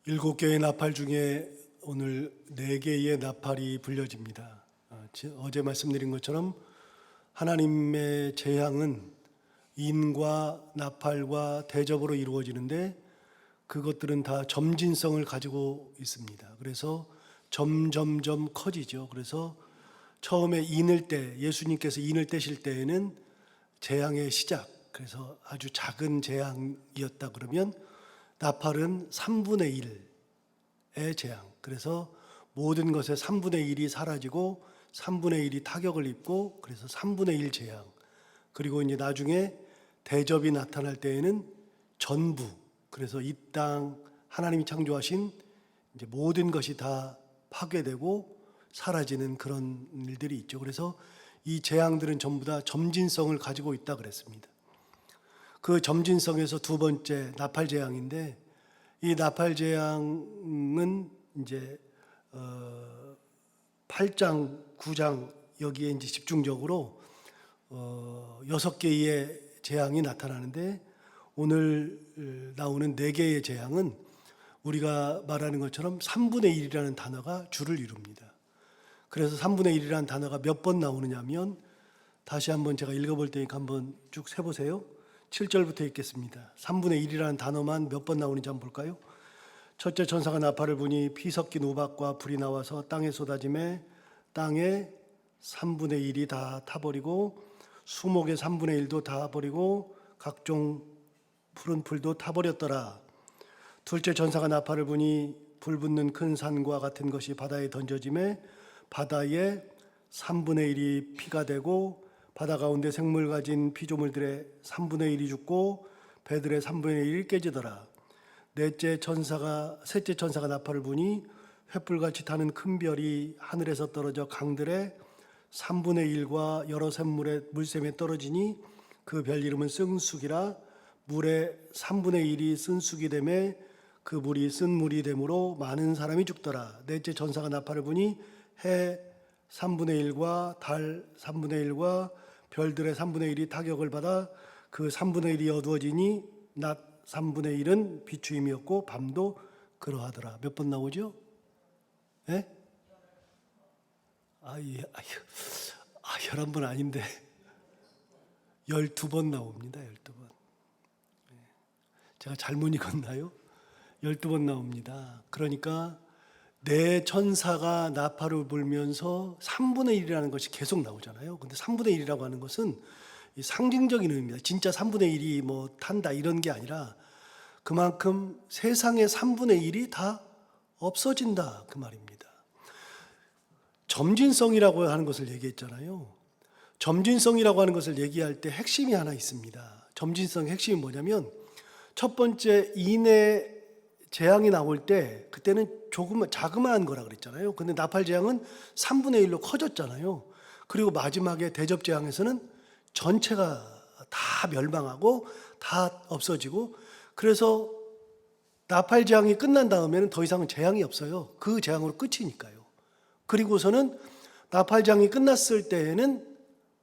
7개의 나팔 중에 오늘 4개의 나팔이 불려집니다. 어제 말씀드린 것처럼 하나님의 재앙은 인과 나팔과 대접으로 이루어지는데 그것들은 다 점진성을 가지고 있습니다. 그래서 점점점 커지죠. 그래서 처음에 인을 때, 예수님께서 인을 떼실 때에는 재앙의 시작, 그래서 아주 작은 재앙이었다 그러면 나팔은 3분의 1의 재앙, 그래서 모든 것의 3분의 1이 사라지고 3분의 1이 타격을 입고 그래서 3분의 1 재앙, 그리고 이제 나중에 대접이 나타날 때에는 전부, 그래서 이 땅 하나님이 창조하신 이제 모든 것이 다 파괴되고 사라지는 그런 일들이 있죠. 그래서 이 재앙들은 전부 다 점진성을 가지고 있다 그랬습니다. 그 점진성에서 두 번째 나팔 재앙인데, 이 나팔 재앙은 이제 8장, 9장 여기에 이제 집중적으로 6개의 재앙이 나타나는데, 오늘 나오는 4개의 재앙은 우리가 말하는 것처럼 3분의 1이라는 단어가 주를 이룹니다. 그래서 3분의 1이라는 단어가 몇 번 나오느냐 하면, 다시 한번 제가 읽어볼 테니까 한번 쭉 세보세요. 7절부터 읽겠습니다. 3분의 1이라는 단어만 몇 번 나오는지 한번 볼까요? 첫째 천사가 나팔을 부니 피 섞인 우박과 불이 나와서 땅에 쏟아지매 땅에 3분의 1이 다 타버리고 수목의 3분의 1도 다 버리고 각종 푸른 풀도 타버렸더라. 둘째 천사가 나팔을 부니 불 붙는 큰 산과 같은 것이 바다에 던져지매 바다의 3분의 1이 피가 되고 바다 가운데 생물 가진 피조물들의 3분의 1이 죽고 배들의 3분의 1이 깨지더라. 셋째 천사가 나팔을 부니 횃불같이 타는 큰 별이 하늘에서 떨어져 강들의 3분의 1과 여러 샘물의 물샘에 떨어지니 그 별 이름은 쓴쑥이라. 물의 3분의 1이 쓴쑥이 되매 그 물이 쓴 물이 되므로 많은 사람이 죽더라. 넷째 천사가 나팔을 부니 해 3분의 1과 달 3분의 1과 별들의 3분의 1이 타격을 받아 그 3분의 1이 어두워지니 낮 3분의 1은 비추임이었고 밤도 그러하더라. 몇 번 나오죠? 예? 11번 아닌데 12번 나옵니다. 12번. 제가 잘못 읽었나요? 12번 나옵니다. 그러니까 네 천사가 나팔을 불면서 3분의 1이라는 것이 계속 나오잖아요. 근데 3분의 1이라고 하는 것은 상징적인 의미입니다. 진짜 3분의 1이 뭐 탄다 이런 게 아니라 그만큼 세상의 3분의 1이 다 없어진다 그 말입니다. 점진성이라고 하는 것을 얘기했잖아요. 점진성이라고 하는 것을 얘기할 때 핵심이 하나 있습니다. 점진성의 핵심이 뭐냐면, 첫 번째 인의 재앙이 나올 때 그때는 조금 자그마한 거라 그랬잖아요. 근데 나팔 재앙은 3분의 1로 커졌잖아요. 그리고 마지막에 대접 재앙에서는 전체가 다 멸망하고 다 없어지고, 그래서 나팔 재앙이 끝난 다음에는 더 이상은 재앙이 없어요. 그 재앙으로 끝이니까요. 그리고서는 나팔 재앙이 끝났을 때에는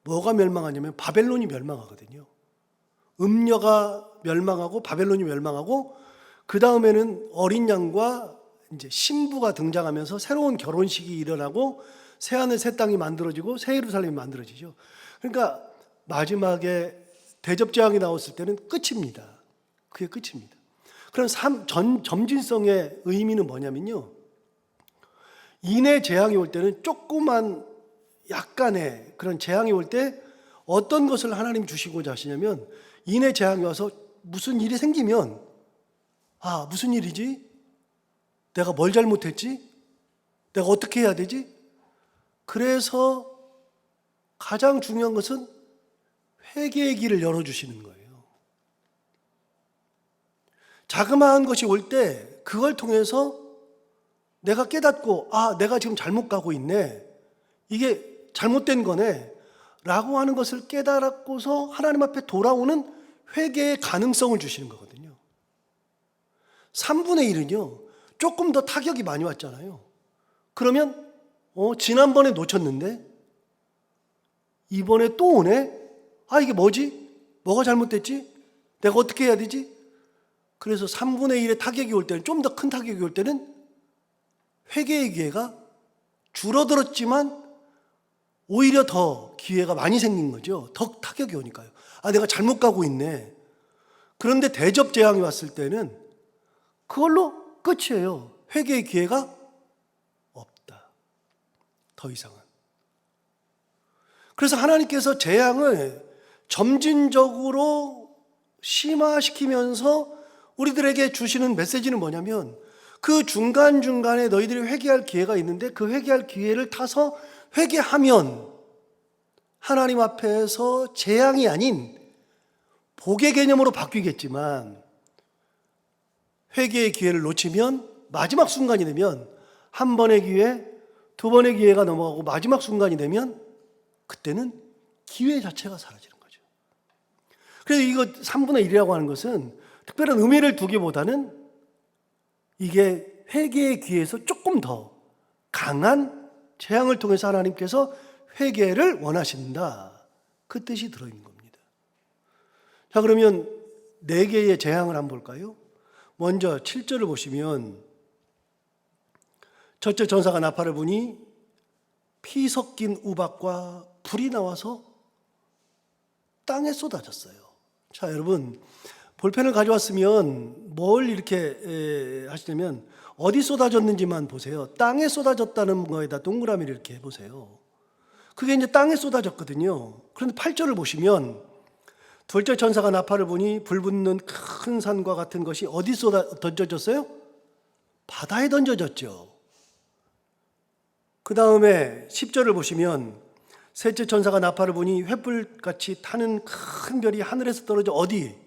뭐가 멸망하냐면 바벨론이 멸망하거든요. 음녀가 멸망하고 바벨론이 멸망하고, 그 다음에는 어린 양과 이제 신부가 등장하면서 새로운 결혼식이 일어나고 새하늘 새 땅이 만들어지고 새 예루살렘이 만들어지죠. 그러니까 마지막에 대접 재앙이 나왔을 때는 끝입니다. 그게 끝입니다. 그럼 점진성의 의미는 뭐냐면요, 인의 재앙이 올 때는 조그만 약간의 그런 재앙이 올 때 어떤 것을 하나님 주시고자 하시냐면, 인의 재앙이 와서 무슨 일이 생기면 무슨 일이지? 내가 뭘 잘못했지? 내가 어떻게 해야 되지? 그래서 가장 중요한 것은 회개의 길을 열어주시는 거예요. 자그마한 것이 올 때 그걸 통해서 내가 깨닫고 내가 지금 잘못 가고 있네, 이게 잘못된 거네 라고 하는 것을 깨달았고서 하나님 앞에 돌아오는 회개의 가능성을 주시는 거거든요. 3분의 1은요 조금 더 타격이 많이 왔잖아요. 그러면 지난번에 놓쳤는데 이번에 또 오네? 이게 뭐지? 뭐가 잘못됐지? 내가 어떻게 해야 되지? 그래서 3분의 1의 타격이 올 때는, 좀 더 큰 타격이 올 때는 회개의 기회가 줄어들었지만 오히려 더 기회가 많이 생긴 거죠. 더 타격이 오니까요. 아, 내가 잘못 가고 있네. 그런데 대접 재앙이 왔을 때는 그걸로 끝이에요. 회개의 기회가 없다. 더 이상은. 그래서 하나님께서 재앙을 점진적으로 심화시키면서 우리들에게 주시는 메시지는 뭐냐면, 그 중간중간에 너희들이 회개할 기회가 있는데 그 회개할 기회를 타서 회개하면 하나님 앞에서 재앙이 아닌 복의 개념으로 바뀌겠지만, 회개의 기회를 놓치면 마지막 순간이 되면 한 번의 기회, 두 번의 기회가 넘어가고 마지막 순간이 되면 그때는 기회 자체가 사라지는 거죠. 그래서 이거 3분의 1이라고 하는 것은 특별한 의미를 두기보다는 이게 회개의 기회에서 조금 더 강한 재앙을 통해서 하나님께서 회개를 원하신다, 그 뜻이 들어있는 겁니다. 자, 그러면 4개의 재앙을 한번 볼까요? 먼저 7절을 보시면, 첫째 전사가 나팔을 부니 피 섞인 우박과 불이 나와서 땅에 쏟아졌어요. 자, 여러분, 볼펜을 가져왔으면 뭘 이렇게 하시냐면 어디 쏟아졌는지만 보세요. 땅에 쏟아졌다는 거에다 동그라미를 이렇게 해보세요. 그게 이제 땅에 쏟아졌거든요. 그런데 8절을 보시면, 둘째 천사가 나팔을 부니 불 붙는 큰 산과 같은 것이 어디 던져졌어요? 바다에 던져졌죠. 그 다음에 10절을 보시면, 셋째 천사가 나팔을 부니 횃불같이 타는 큰 별이 하늘에서 떨어져 어디?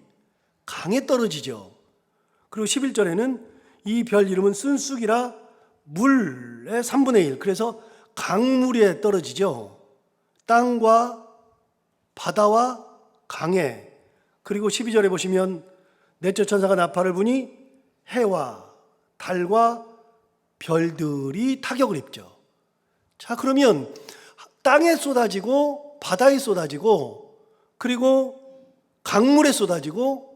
강에 떨어지죠. 그리고 11절에는 이 별 이름은 쓴쑥이라 물의 3분의 1, 그래서 강물에 떨어지죠. 땅과 바다와 강에. 그리고 12절에 보시면 넷째 천사가 나팔을 부니 해와 달과 별들이 타격을 입죠. 자, 그러면 땅에 쏟아지고 바다에 쏟아지고 그리고 강물에 쏟아지고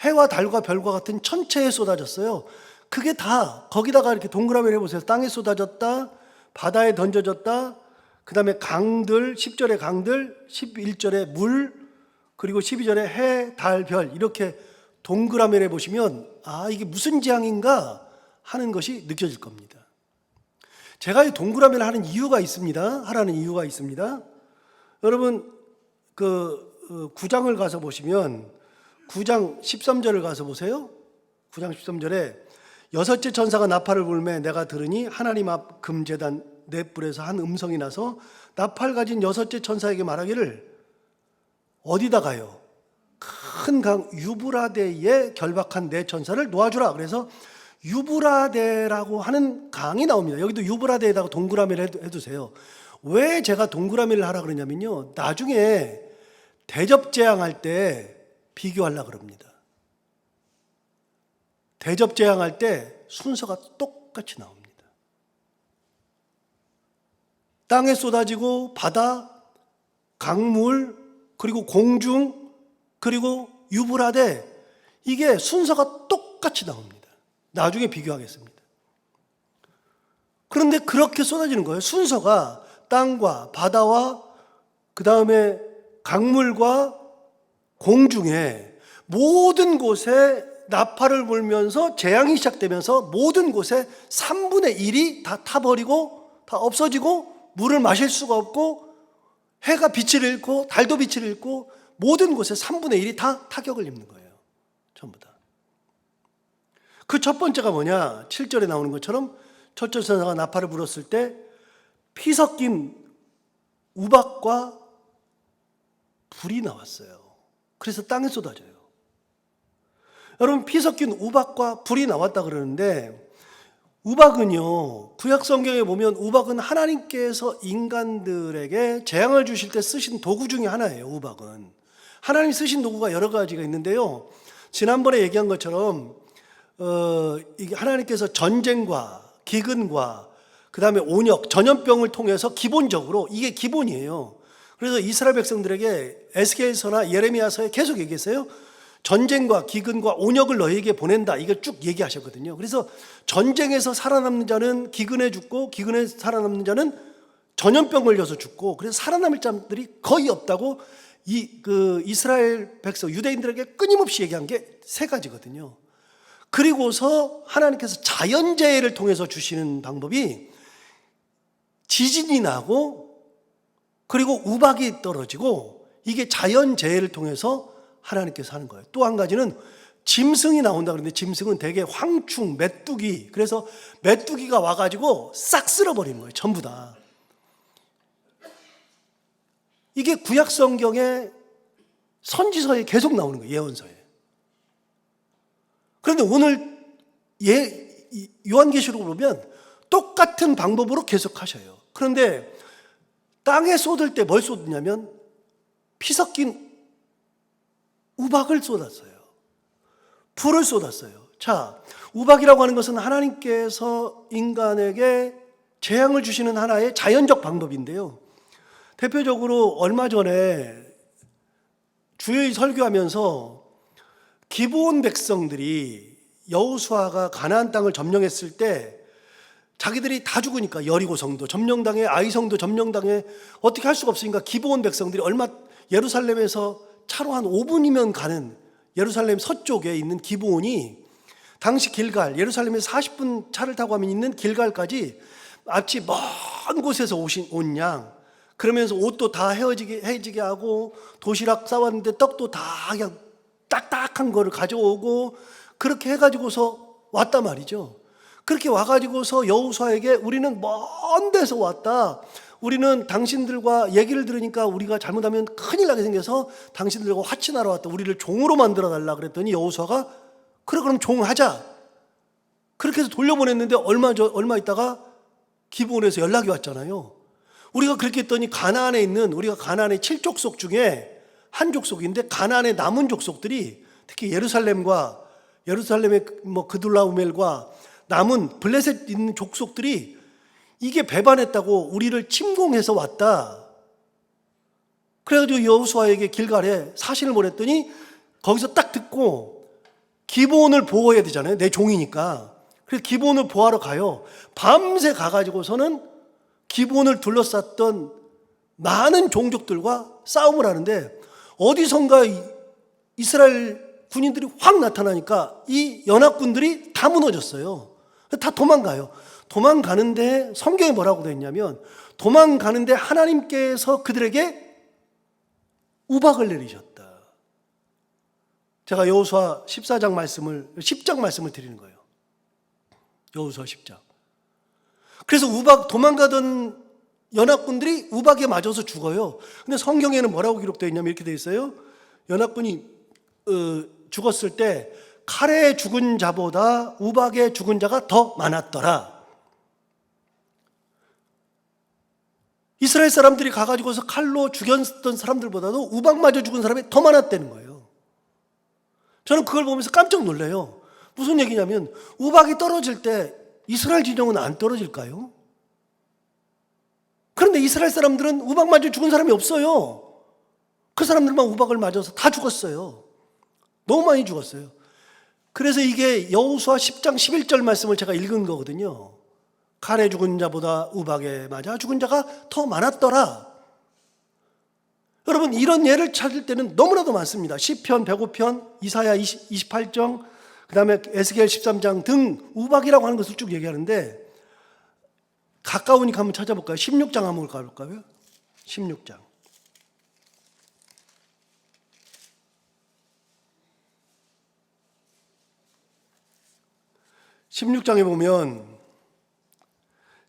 해와 달과 별과 같은 천체에 쏟아졌어요. 그게 다 거기다가 이렇게 동그라미를 해보세요. 땅에 쏟아졌다, 바다에 던져졌다, 그 다음에 강들, 10절에 강들, 11절에 물, 그리고 12절에 해, 달, 별, 이렇게 동그라미를 해보시면 아, 이게 무슨 재앙인가 하는 것이 느껴질 겁니다. 제가 이 동그라미를 하는 이유가 있습니다. 하라는 이유가 있습니다. 여러분, 그 9장을 가서 보시면 9장 13절을 가서 보세요. 9장 13절에 여섯째 천사가 나팔을 불매 내가 들으니 하나님 앞 금제단 넷불에서 한 음성이 나서 나팔 가진 여섯째 천사에게 말하기를 어디다 가요? 큰 강 유브라데에 결박한 네 천사를 놓아주라. 그래서 유브라데라고 하는 강이 나옵니다. 여기도 유브라데에다가 동그라미를 해두세요. 왜 제가 동그라미를 하라 그러냐면요, 나중에 대접재앙할 때 비교하려고 그럽니다. 대접재앙할 때 순서가 똑같이 나옵니다. 땅에 쏟아지고 바다, 강물, 그리고 공중, 그리고 유브라데, 이게 순서가 똑같이 나옵니다. 나중에 비교하겠습니다. 그런데 그렇게 쏟아지는 거예요. 순서가 땅과 바다와 그 다음에 강물과 공중에 모든 곳에 나팔을 불면서 재앙이 시작되면서 모든 곳에 3분의 1이 다 타버리고 다 없어지고 물을 마실 수가 없고 해가 빛을 잃고 달도 빛을 잃고 모든 곳에 3분의 1이 다 타격을 입는 거예요. 전부 다. 그 첫 번째가 뭐냐? 7절에 나오는 것처럼 첫째 천사가 나팔을 불었을 때 피 섞인 우박과 불이 나왔어요. 그래서 땅에 쏟아져요. 여러분, 피 섞인 우박과 불이 나왔다 그러는데, 우박은요, 구약 성경에 보면 우박은 하나님께서 인간들에게 재앙을 주실 때 쓰신 도구 중에 하나예요. 우박은 하나님 쓰신 도구가 여러 가지가 있는데요, 지난번에 얘기한 것처럼 이게 하나님께서 전쟁과 기근과 그 다음에 온역, 전염병을 통해서 기본적으로 이게 기본이에요. 그래서 이스라엘 백성들에게 에스겔서나 예레미야서에 계속 얘기했어요. 전쟁과 기근과 온역을 너희에게 보낸다. 이걸 쭉 얘기하셨거든요. 그래서 전쟁에서 살아남는 자는 기근에 죽고 기근에 살아남는 자는 전염병 걸려서 죽고, 그래서 살아남을 자들이 거의 없다고 이스라엘 백성 유대인들에게 끊임없이 얘기한 게 세 가지거든요. 그리고서 하나님께서 자연재해를 통해서 주시는 방법이 지진이 나고 그리고 우박이 떨어지고, 이게 자연재해를 통해서 하나님께서 하는 거예요. 또 한 가지는 짐승이 나온다 그러는데, 짐승은 대개 황충, 메뚜기, 그래서 메뚜기가 와가지고 싹 쓸어버리는 거예요. 전부 다. 이게 구약 성경의 선지서에 계속 나오는 거예요. 예언서에. 그런데 오늘 요한계시록을 보면 똑같은 방법으로 계속 하셔요. 그런데 땅에 쏟을 때 뭘 쏟느냐면 피 섞인 우박을 쏟았어요. 불을 쏟았어요. 자, 우박이라고 하는 것은 하나님께서 인간에게 재앙을 주시는 하나의 자연적 방법인데요. 대표적으로 얼마 전에 주일 설교하면서 기브온 백성들이 여호수아가 가나안 땅을 점령했을 때 자기들이 다 죽으니까, 여리고 성도 점령당해, 아이 성도 점령당해, 어떻게 할 수가 없으니까 기브온 백성들이 예루살렘에서 차로 한 5분이면 가는 예루살렘 서쪽에 있는 기브온이, 당시 길갈, 예루살렘에서 40분 차를 타고 가면 있는 길갈까지 마치 먼 곳에서 온 양, 그러면서 옷도 다 헤어지게 하고 도시락 싸왔는데 떡도 다 그냥 딱딱한 거를 가져오고, 그렇게 해가지고서 왔단 말이죠. 그렇게 와가지고서 여호수아에게 우리는 먼 데서 왔다, 우리는 당신들과 얘기를 들으니까 우리가 잘못하면 큰일 나게 생겨서 당신들과 화친하러 왔다, 우리를 종으로 만들어 달라 그랬더니 여호수아가 그래 그럼 종하자, 그렇게 해서 돌려보냈는데 얼마 있다가 기브온에서 연락이 왔잖아요. 우리가 그렇게 했더니 우리가 가나안의 7족속 중에 한 족속인데, 가나안의 남은 족속들이 특히 예루살렘의 그둘라우멜과 남은 블레셋 있는 족속들이 이게 배반했다고 우리를 침공해서 왔다. 그래가지고 여호수아에게 길갈에 사신을 보냈더니 거기서 딱 듣고 기브온을 보호해야 되잖아요. 내 종이니까. 그래서 기브온을 보호하러 가요. 밤새 가가지고서는 기브온을 둘러쌌던 많은 종족들과 싸움을 하는데, 어디선가 이스라엘 군인들이 확 나타나니까 이 연합군들이 다 무너졌어요. 다 도망가요. 도망가는데 성경에 뭐라고 되어 있냐면, 도망가는데 하나님께서 그들에게 우박을 내리셨다. 제가 여호수아 10장 말씀을 드리는 거예요. 여호수아 10장. 그래서 도망가던 연합군들이 우박에 맞아서 죽어요. 근데 성경에는 뭐라고 기록되어 있냐면 이렇게 되어 있어요. 연합군이 죽었을 때 칼에 죽은 자보다 우박에 죽은 자가 더 많았더라. 이스라엘 사람들이 가가지고서 칼로 죽였던 사람들보다도 우박 맞아 죽은 사람이 더 많았다는 거예요. 저는 그걸 보면서 깜짝 놀라요. 무슨 얘기냐면, 우박이 떨어질 때 이스라엘 진영은 안 떨어질까요? 그런데 이스라엘 사람들은 우박 맞아 죽은 사람이 없어요. 그 사람들만 우박을 맞아서 다 죽었어요. 너무 많이 죽었어요. 그래서 이게 여호수아 10장 11절 말씀을 제가 읽은 거거든요. 칼에 죽은 자보다 우박에 맞아 죽은 자가 더 많았더라. 여러분, 이런 예를 찾을 때는 너무나도 많습니다. 시편 105편, 이사야 28장, 그 다음에 에스겔 13장 등 우박이라고 하는 것을 쭉 얘기하는데, 가까우니까 한번 찾아볼까요? 16장 한번 가볼까요? 16장. 16장에 보면,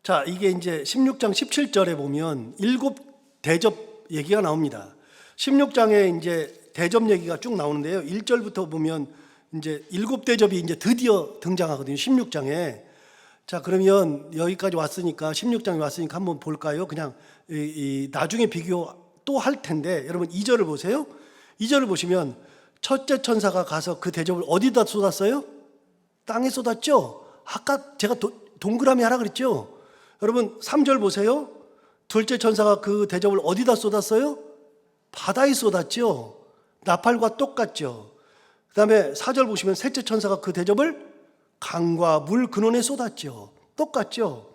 자, 이게 이제 16장 17절에 보면 7대접 얘기가 나옵니다. 16장에 이제 대접 얘기가 쭉 나오는데요. 1절부터 보면 이제 7대접이 이제 드디어 등장하거든요. 16장에. 자, 그러면 여기까지 왔으니까, 16장에 왔으니까 한번 볼까요? 그냥 나중에 비교 또 할 텐데, 여러분 2절을 보세요. 2절을 보시면 첫째 천사가 가서 그 대접을 어디다 쏟았어요? 땅에 쏟았죠? 아까 제가 동그라미 하라 그랬죠? 여러분 3절 보세요. 둘째 천사가 그 대접을 어디다 쏟았어요? 바다에 쏟았죠? 나팔과 똑같죠? 그 다음에 4절 보시면 셋째 천사가 그 대접을 강과 물 근원에 쏟았죠. 똑같죠.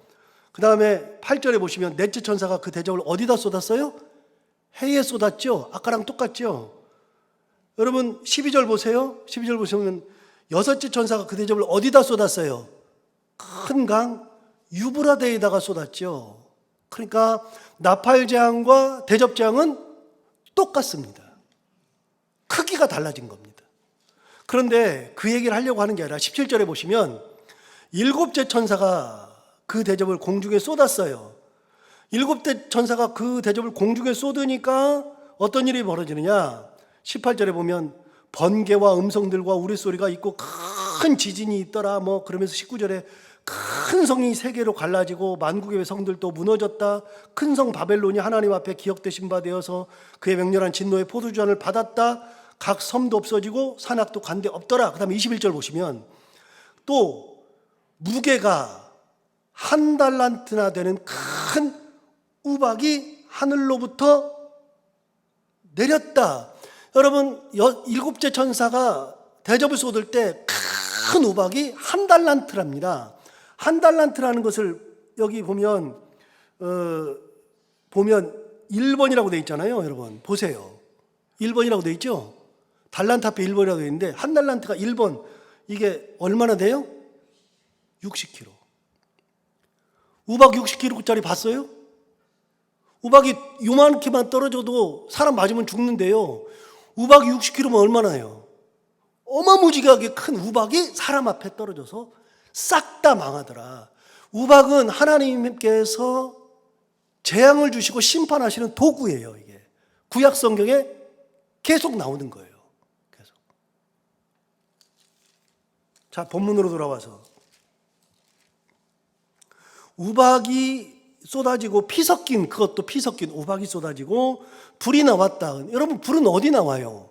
그 다음에 8절에 보시면 넷째 천사가 그 대접을 어디다 쏟았어요? 해에 쏟았죠. 아까랑 똑같죠. 여러분 12절 보세요. 12절 보시면 여섯째 천사가 그 대접을 어디다 쏟았어요? 큰 강 유브라데에다가 쏟았죠. 그러니까 나팔재앙과 대접재앙은 똑같습니다. 크기가 달라진 겁니다. 그런데 그 얘기를 하려고 하는 게 아니라 17절에 보시면 일곱째 천사가 그 대접을 공중에 쏟았어요. 일곱째 천사가 그 대접을 공중에 쏟으니까 어떤 일이 벌어지느냐? 18절에 보면 번개와 음성들과 우레소리가 있고 큰 지진이 있더라 뭐 그러면서 19절에 큰 성이 세 개로 갈라지고 만국의 성들도 무너졌다. 큰 성 바벨론이 하나님 앞에 기억되신 바 되어서 그의 맹렬한 진노의 포도주잔을 받았다. 각 섬도 없어지고 산악도 간데 없더라. 그 다음에 21절 보시면 또 무게가 1달란트나 되는 큰 우박이 하늘로부터 내렸다. 여러분 일곱째 천사가 대접을 쏟을 때 큰 우박이 1달란트랍니다. 1달란트라는 것을 여기 보면 1번이라고 되어 있잖아요. 여러분 보세요. 1번이라고 되어 있죠. 달란트 앞에 1번이라고 되어 있는데 1달란트가 1번 이게 얼마나 돼요? 60kg. 우박 60kg짜리 봤어요? 우박이 요만큼만 떨어져도 사람 맞으면 죽는데요. 우박이 60kg면 얼마나요? 어마무지하게 큰 우박이 사람 앞에 떨어져서 싹 다 망하더라. 우박은 하나님께서 재앙을 주시고 심판하시는 도구예요. 이게 구약 성경에 계속 나오는 거예요. 계속. 자, 본문으로 돌아와서 우박이 쏟아지고 피 섞인 그것도 피 섞인 우박이 쏟아지고 불이 나왔다. 여러분 불은 어디 나와요?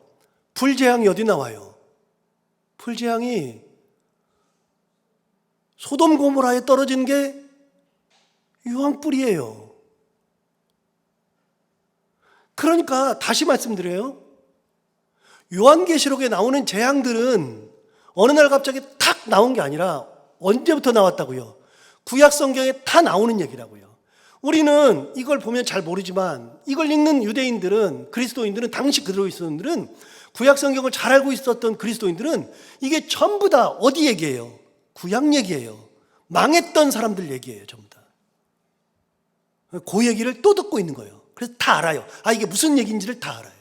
불재앙이 어디 나와요? 불재앙이 소돔 고모라에 떨어진 게 유황불이에요. 그러니까 다시 말씀드려요. 요한계시록에 나오는 재앙들은 어느 날 갑자기 탁 나온 게 아니라 언제부터 나왔다고요? 구약 성경에 다 나오는 얘기라고요. 우리는 이걸 보면 잘 모르지만 이걸 읽는 유대인들은 그리스도인들은 당시 그대로 있었던 분들은 구약 성경을 잘 알고 있었던 그리스도인들은 이게 전부 다 어디 얘기예요? 구약 얘기예요. 망했던 사람들 얘기예요. 전부 다. 그 얘기를 또 듣고 있는 거예요. 그래서 다 알아요. 아 이게 무슨 얘기인지를 다 알아요.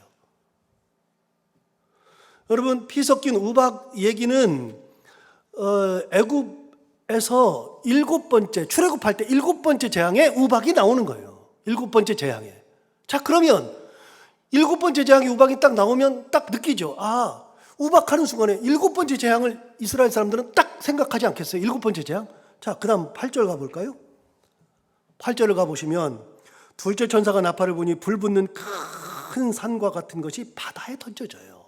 여러분 피 섞인 우박 얘기는 애굽에서 7번째 출애굽할 때 7번째 재앙에 우박이 나오는 거예요. 7번째 재앙에. 자 그러면 7번째 재앙에 우박이 딱 나오면 딱 느끼죠. 아 우박하는 순간에 7번째 재앙을 이스라엘 사람들은 딱 생각하지 않겠어요? 7번째 재앙. 자 그 다음 8절 가볼까요? 8절을 가보시면 둘째 천사가 나팔을 부니 불 붙는 큰 산과 같은 것이 바다에 던져져요.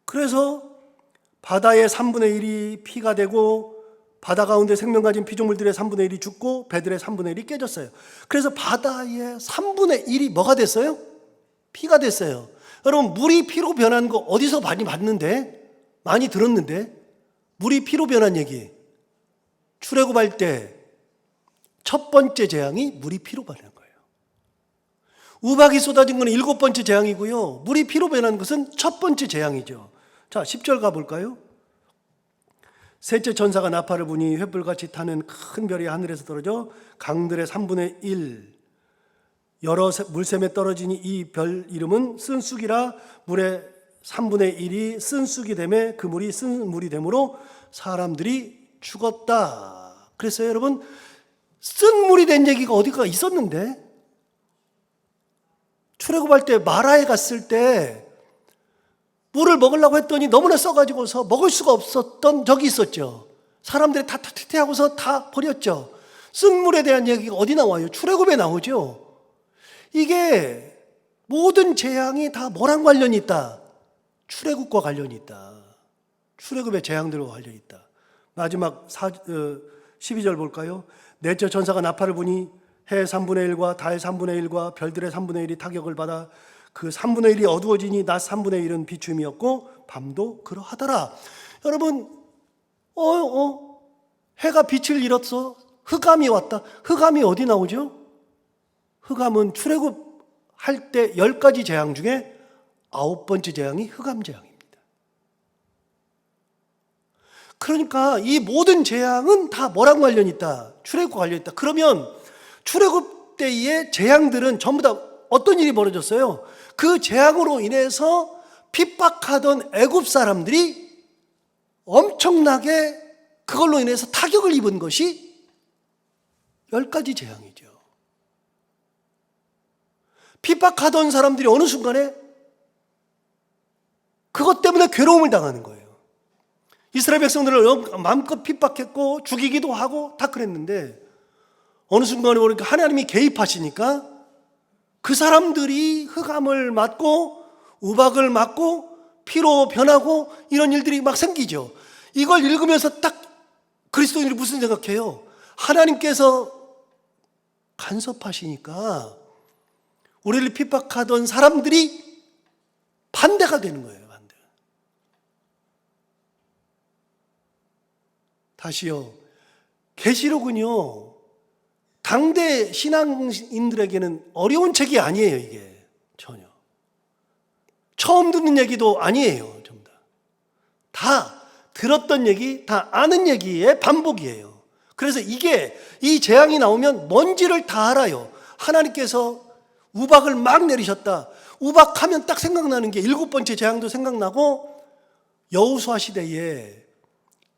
그래서 바다의 3분의 1이 피가 되고 바다 가운데 생명 가진 피조물들의 3분의 1이 죽고 배들의 3분의 1이 깨졌어요. 그래서 바다의 3분의 1이 뭐가 됐어요? 피가 됐어요. 여러분 물이 피로 변한 거 어디서 많이 봤는데? 많이 들었는데? 물이 피로 변한 얘기 출애굽할 때 첫 번째 재앙이 물이 피로 변한 거예요. 우박이 쏟아진 건 7번째 재앙이고요. 물이 피로 변한 것은 첫 번째 재앙이죠. 자 10절 가볼까요? 셋째 천사가 나팔을 부니 횃불같이 타는 큰 별이 하늘에서 떨어져 강들의 3분의 1 여러 물샘에 떨어지니 이 별 이름은 쓴쑥이라 물의 3분의 1이 쓴쑥이 되매 그 물이 쓴 물이 되므로 사람들이 죽었다. 그랬어요. 여러분 쓴 물이 된 얘기가 어디가 있었는데 출애굽할 때 마라에 갔을 때 물을 먹으려고 했더니 너무나 써가지고서 먹을 수가 없었던 적이 있었죠. 사람들이 다 퇴퇴하고서 다 버렸죠. 쓴 물에 대한 얘기가 어디 나와요? 출애굽에 나오죠. 이게 모든 재앙이 다 뭐랑 관련이 있다? 출애굽과 관련이 있다. 출애굽의 재앙들과 관련이 있다. 마지막 12절 볼까요? 넷째 천사가 나팔을 부니 해의 3분의 1과 달 3분의 1과 별들의 3분의 1이 타격을 받아 그 3분의 1이 어두워지니 낮 3분의 1은 비춤이었고 밤도 그러하더라. 여러분, 해가 빛을 잃었어. 흑암이 왔다. 흑암이 어디 나오죠? 흑암은 출애굽할 때 10가지 재앙 중에 9번째 재앙이 흑암 재앙입니다. 그러니까 이 모든 재앙은 다 뭐랑 관련이 있다? 출애굽과 관련이 있다. 그러면 출애굽 때의 재앙들은 전부 다 어떤 일이 벌어졌어요? 그 재앙으로 인해서 핍박하던 애굽 사람들이 엄청나게 그걸로 인해서 타격을 입은 것이 10가지 재앙이죠. 핍박하던 사람들이 어느 순간에 그것 때문에 괴로움을 당하는 거예요. 이스라엘 백성들을 마음껏 핍박했고 죽이기도 하고 다 그랬는데 어느 순간에 보니까 하나님이 개입하시니까 그 사람들이 흑암을 맞고 우박을 맞고 피로 변하고 이런 일들이 막 생기죠. 이걸 읽으면서 딱 그리스도인들이 무슨 생각해요? 하나님께서 간섭하시니까 우리를 핍박하던 사람들이 반대가 되는 거예요. 반대. 다시요. 계시록은요, 당대 신앙인들에게는 어려운 책이 아니에요. 이게 전혀 처음 듣는 얘기도 아니에요. 전부 다 들었던 얘기, 다 아는 얘기의 반복이에요. 그래서 이 재앙이 나오면 뭔지를 다 알아요. 하나님께서 우박을 막 내리셨다. 우박하면 딱 생각나는 게 7번째 재앙도 생각나고, 여호수아 시대에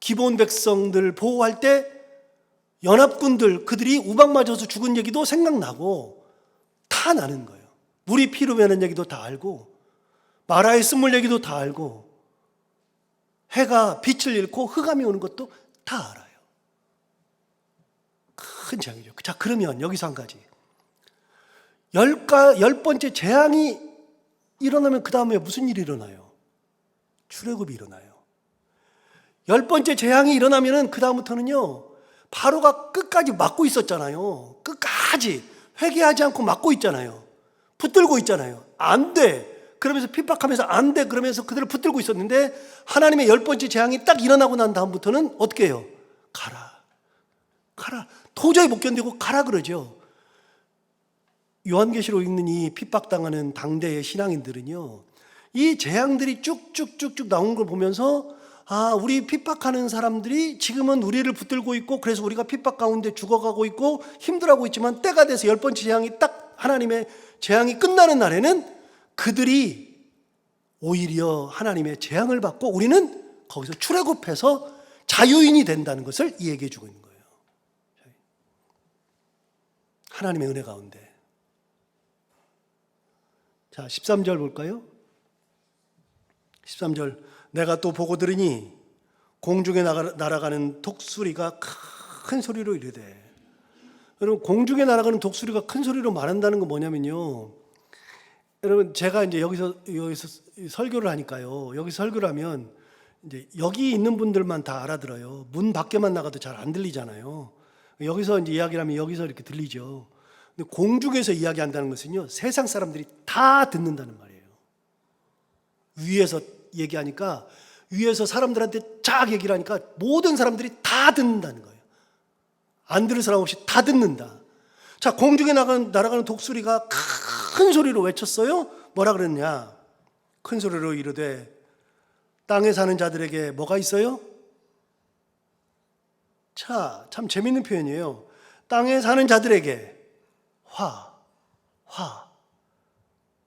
기브온 백성들 보호할 때 연합군들 그들이 우박 맞아서 죽은 얘기도 생각나고 다 나는 거예요. 물이 피로 변한 얘기도 다 알고 마라의 쓴물 얘기도 다 알고 해가 빛을 잃고 흑암이 오는 것도 다 알아요. 큰 재앙이죠. 자, 그러면 여기서 한 가지. 10번째 재앙이 일어나면 그 다음에 무슨 일이 일어나요? 출애굽이 일어나요. 10번째 재앙이 일어나면은 그 다음부터는요, 바로가 끝까지 막고 있었잖아요. 끝까지 회개하지 않고 막고 있잖아요. 붙들고 있잖아요. 안 돼. 그러면서 핍박하면서 안 돼. 그러면서 그들을 붙들고 있었는데 하나님의 10번째 재앙이 딱 일어나고 난 다음부터는 어떻게 해요? 가라. 가라. 도저히 못 견디고 가라 그러죠. 요한계시록 읽는 이 핍박당하는 당대의 신앙인들은요, 이 재앙들이 쭉쭉쭉쭉 나온 걸 보면서 우리 핍박하는 사람들이 지금은 우리를 붙들고 있고 그래서 우리가 핍박 가운데 죽어가고 있고 힘들어하고 있지만 때가 돼서 10번째 재앙이 딱 하나님의 재앙이 끝나는 날에는 그들이 오히려 하나님의 재앙을 받고 우리는 거기서 출애굽해서 자유인이 된다는 것을 이야기해 주고 있는 거예요. 하나님의 은혜 가운데. 자, 13절 볼까요? 13절. 내가 또 보고 들으니 공중에 날아가는 독수리가 큰 소리로 이르되. 여러분, 공중에 날아가는 독수리가 큰 소리로 말한다는 건 뭐냐면요, 여러분, 제가 이제 여기서 설교를 하니까요, 여기 설교를 하면 이제 여기 있는 분들만 다 알아들어요. 문 밖에만 나가도 잘 안 들리잖아요. 여기서 이제 이야기를 하면 여기서 이렇게 들리죠. 근데 공중에서 이야기한다는 것은요, 세상 사람들이 다 듣는다는 말이에요. 위에서 얘기하니까, 위에서 사람들한테 쫙 얘기를 하니까 모든 사람들이 다 듣는다는 거예요. 안 들을 사람 없이 다 듣는다. 자, 공중에 날아가는 독수리가 큰 소리로 외쳤어요. 뭐라 그랬냐? 큰 소리로 이르되 땅에 사는 자들에게 뭐가 있어요? 자, 참 재밌는 표현이에요. 땅에 사는 자들에게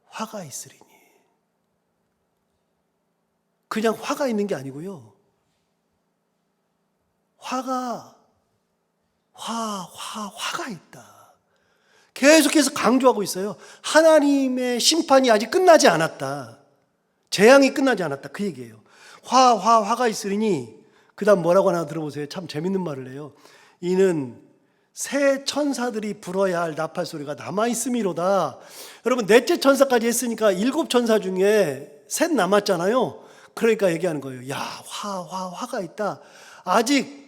화가 있으리니. 그냥 화가 있는 게 아니고요, 화가 있다. 계속해서 강조하고 있어요. 하나님의 심판이 아직 끝나지 않았다. 재앙이 끝나지 않았다. 그 얘기예요. 화가 있으리니. 그 다음 뭐라고 하나 들어보세요. 참 재밌는 말을 해요. 이는 새 천사들이 불어야 할 나팔 소리가 남아있음이로다. 여러분, 넷째 천사까지 했으니까 7천사 중에 셋 남았잖아요. 그러니까 얘기하는 거예요. 야, 화가 있다. 아직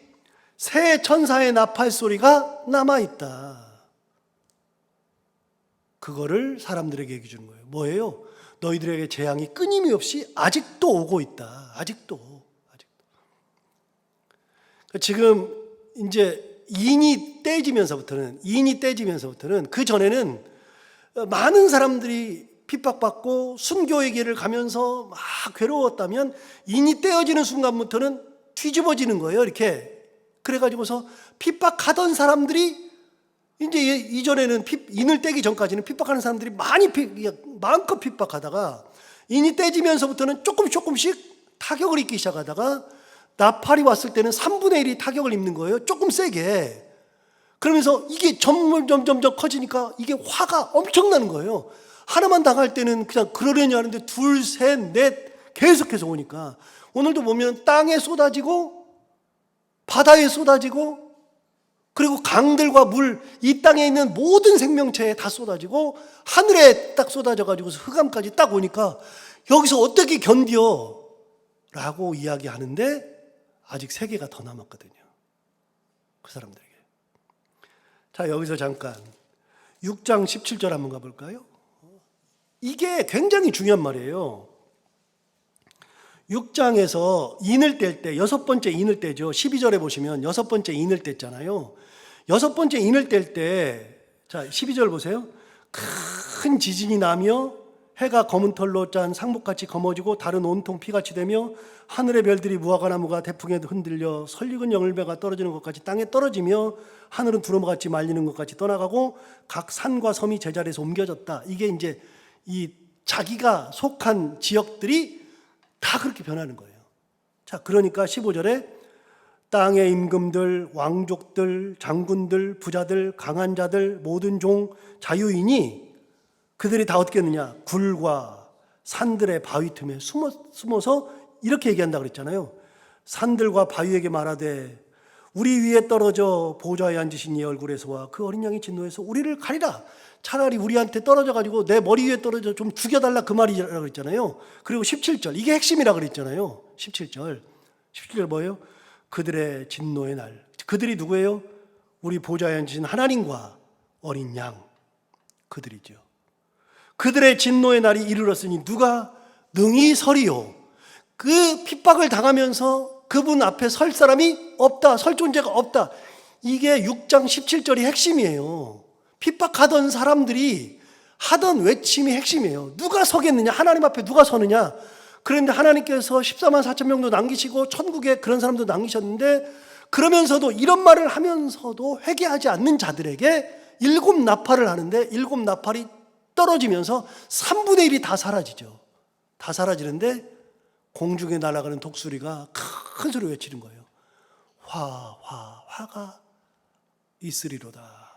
새 천사의 나팔 소리가 남아있다. 그거를 사람들에게 얘기해 주는 거예요. 뭐예요? 너희들에게 재앙이 끊임없이 아직도 오고 있다. 아직도. 지금 이제 인이 떼지면서부터는 그 전에는 많은 사람들이 핍박받고 순교의 길을 가면서 막 괴로웠다면 인이 떼어지는 순간부터는 뒤집어지는 거예요. 이렇게. 그래가지고서 핍박하던 사람들이 이제 이전에는 인을 떼기 전까지는 핍박하는 사람들이 마음껏 핍박하다가 인이 떼지면서부터는 조금씩 타격을 입기 시작하다가 나팔이 왔을 때는 3분의 1이 타격을 입는 거예요. 조금 세게. 그러면서 이게 점점 커지니까 이게 화가 엄청나는 거예요. 하나만 당할 때는 그냥 그러려니 하는데 둘, 셋, 넷 계속해서 오니까 오늘도 보면 땅에 쏟아지고 바다에 쏟아지고 그리고 강들과 물, 이 땅에 있는 모든 생명체에 다 쏟아지고 하늘에 딱 쏟아져가지고서 흑암까지 딱 오니까 여기서 어떻게 견뎌? 라고 이야기하는데 아직 세계가 더 남았거든요. 그 사람들에게. 자, 여기서 잠깐 6장 17절 한번 가볼까요? 이게 굉장히 중요한 말이에요. 6장에서 인을 뗄 때, 여섯 번째 인을 떼죠. 12절에 보시면 여섯 번째 인을 뗐잖아요. 여섯 번째 인을 뗄 때, 자, 12절 보세요. 큰 지진이 나며 해가 검은 털로 짠 상복같이 검어지고 달은 온통 피같이 되며 하늘의 별들이 무화과나무가 대풍에 흔들려 설익은 열매가 떨어지는 것 같이 땅에 떨어지며 하늘은 두루마같이 말리는 것 같이 떠나가고 각 산과 섬이 제자리에서 옮겨졌다. 이게 이제 이 자기가 속한 지역들이 다 그렇게 변하는 거예요. 자, 그러니까 15절에 땅의 임금들, 왕족들, 장군들, 부자들, 강한 자들, 모든 종, 자유인이 그들이 다 어떻게 했느냐? 굴과 산들의 바위 틈에 숨어서 이렇게 얘기한다고 그랬잖아요. 산들과 바위에게 말하되 우리 위에 떨어져 보좌에 앉으신 이 얼굴에서와 그 어린 양의 진노에서 우리를 가리라. 차라리 우리한테 떨어져 가지고 내 머리 위에 떨어져 좀 죽여달라 그 말이라고 그랬잖아요. 그리고 17절 이게 핵심이라고 그랬잖아요. 17절 뭐예요? 그들의 진노의 날. 그들이 누구예요? 우리 보좌에 앉으신 하나님과 어린 양 그들이죠. 그들의 진노의 날이 이르렀으니 누가 능히 서리요. 그 핍박을 당하면서 그분 앞에 설 사람이 없다. 설 존재가 없다. 이게 6장 17절이 핵심이에요. 핍박하던 사람들이 하던 외침이 핵심이에요. 누가 서겠느냐? 하나님 앞에 누가 서느냐? 그런데 하나님께서 14만 4천 명도 남기시고 천국에 그런 사람도 남기셨는데 그러면서도 이런 말을 하면서도 회개하지 않는 자들에게 7 나팔을 하는데 7 나팔이 떨어지면서 3분의 1이 다 사라지죠. 다 사라지는데 공중에 날아가는 독수리가 큰 소리 외치는 거예요. 화가 있으리로다.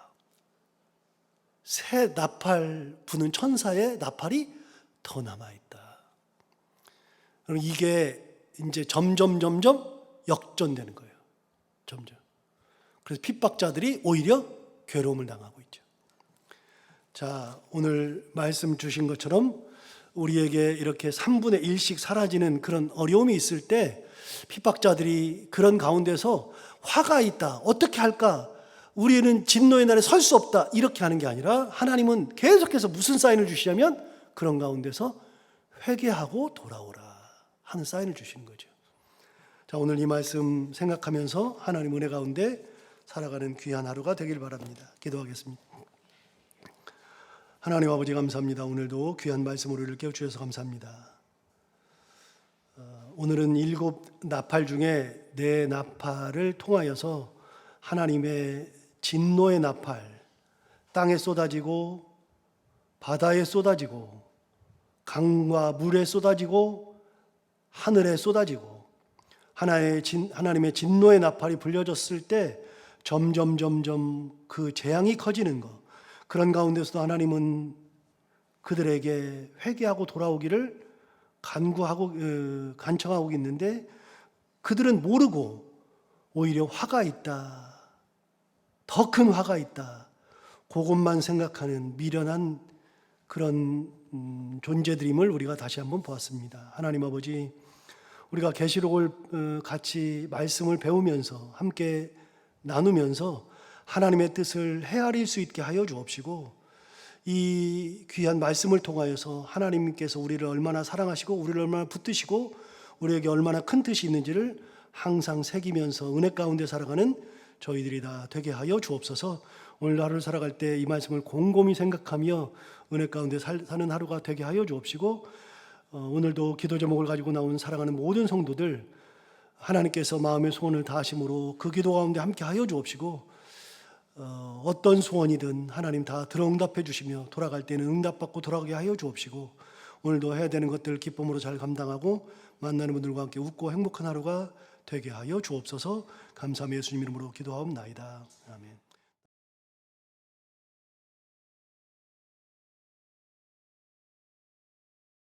새 나팔 부는 천사의 나팔이 더 남아있다. 그럼 이게 이제 점점 역전되는 거예요. 점점. 그래서 핍박자들이 오히려 괴로움을 당하고 있죠. 자, 오늘 말씀 주신 것처럼 우리에게 이렇게 3분의 1씩 사라지는 그런 어려움이 있을 때 핍박자들이 그런 가운데서 화가 있다. 어떻게 할까? 우리는 진노의 날에 설 수 없다. 이렇게 하는 게 아니라 하나님은 계속해서 무슨 사인을 주시냐면 그런 가운데서 회개하고 돌아오라 하는 사인을 주시는 거죠. 자, 오늘 이 말씀 생각하면서 하나님 은혜 가운데 살아가는 귀한 하루가 되길 바랍니다. 기도하겠습니다. 하나님 아버지 감사합니다. 오늘도 귀한 말씀으로 우리를 깨워주셔서 감사합니다. 오늘은 7 나팔 중에 4 나팔을 통하여서 하나님의 진노의 나팔, 땅에 쏟아지고 바다에 쏟아지고 강과 물에 쏟아지고 하늘에 쏟아지고 하나님의 진노의 나팔이 불려졌을 때 점점 그 재앙이 커지는 것, 그런 가운데서도 하나님은 그들에게 회개하고 돌아오기를 간청하고 있는데 그들은 모르고 오히려 화가 있다. 더 큰 화가 있다. 그것만 생각하는 미련한 그런 존재들임을 우리가 다시 한번 보았습니다. 하나님 아버지, 우리가 계시록을 같이 말씀을 배우면서 함께 나누면서 하나님의 뜻을 헤아릴 수 있게 하여 주옵시고 이 귀한 말씀을 통하여서 하나님께서 우리를 얼마나 사랑하시고 우리를 얼마나 붙드시고 우리에게 얼마나 큰 뜻이 있는지를 항상 새기면서 은혜 가운데 살아가는 저희들이 다 되게 하여 주옵소서. 오늘 하루를 살아갈 때 이 말씀을 곰곰이 생각하며 은혜 가운데 사는 하루가 되게 하여 주옵시고, 오늘도 기도 제목을 가지고 나온 사랑하는 모든 성도들 하나님께서 마음의 소원을 다하심으로 그 기도 가운데 함께 하여 주옵시고, 어떤 소원이든 하나님 다 들어응답해 주시며 돌아갈 때는 응답받고 돌아가게 하여 주옵시고, 오늘도 해야 되는 것들 기쁨으로 잘 감당하고 만나는 분들과 함께 웃고 행복한 하루가 되게 하여 주옵소서. 감사함의 예수님 이름으로 기도하옵나이다. 아멘.